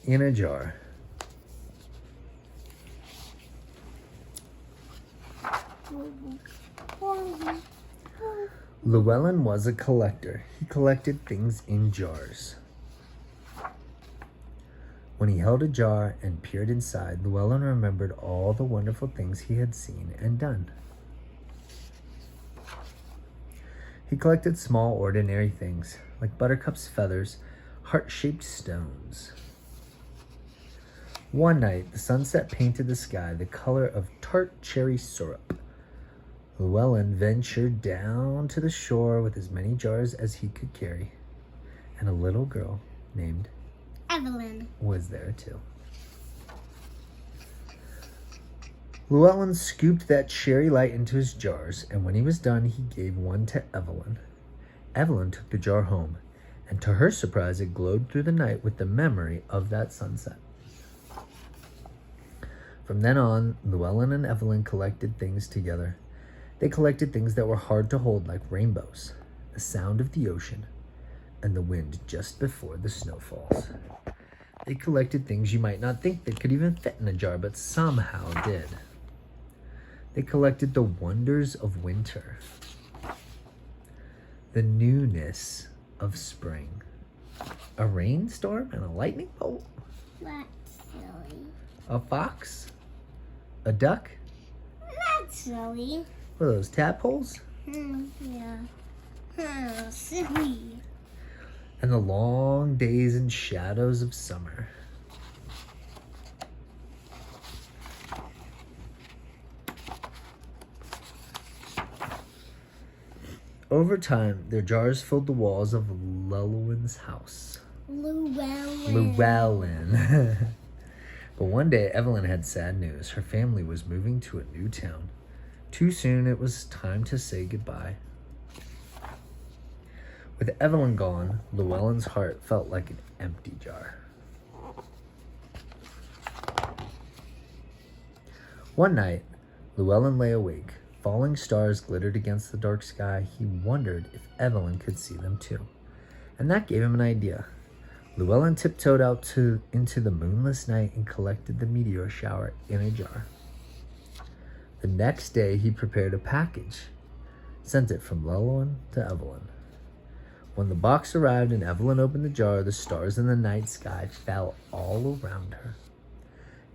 in a jar. Llewellyn was a collector. He collected things in jars. When he held a jar and peered inside, Llewellyn remembered all the wonderful things he had seen and done. He collected small, ordinary things, like buttercups' feathers, heart-shaped stones. One night, the sunset painted the sky the color of tart cherry syrup. Llewellyn ventured down to the shore with as many jars as he could carry, and a little girl named Evelyn was there too. Llewellyn scooped that cherry light into his jars, and when he was done, he gave one to Evelyn. Evelyn took the jar home, and to her surprise, it glowed through the night with the memory of that sunset. From then on, Llewellyn and Evelyn collected things together. They collected things that were hard to hold, like rainbows, the sound of the ocean, and the wind just before the snow falls. They collected things you might not think that could even fit in a jar, but somehow did. They collected the wonders of winter, the newness of spring, a rainstorm and a lightning bolt, That's silly. a fox, a duck. That's silly. What are those, tadpoles? Yeah. Silly. And the long days and shadows of summer. Over time, their jars filled the walls of Llewellyn's house. Llewellyn. But one day, Evelyn had sad news. Her family was moving to a new town. Too soon, it was time to say goodbye. With Evelyn gone, Llewellyn's heart felt like an empty jar. One night, Llewellyn lay awake. Falling stars glittered against the dark sky. He wondered if Evelyn could see them too. And that gave him an idea. Llewellyn tiptoed out into the moonless night and collected the meteor shower in a jar. The next day, he prepared a package, sent it from Llewellyn to Evelyn. When the box arrived and Evelyn opened the jar, the stars in the night sky fell all around her.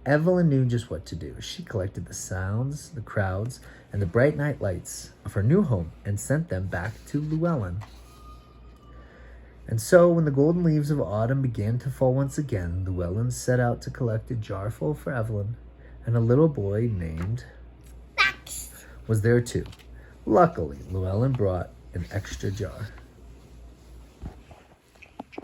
Evelyn knew just what to do. She collected the sounds, the crowds, and the bright night lights of her new home and sent them back to Llewellyn. And so, when the golden leaves of autumn began to fall once again, Llewellyn set out to collect a jar full for Evelyn, and a little boy named Max was there too. Luckily, Llewellyn brought an extra jar.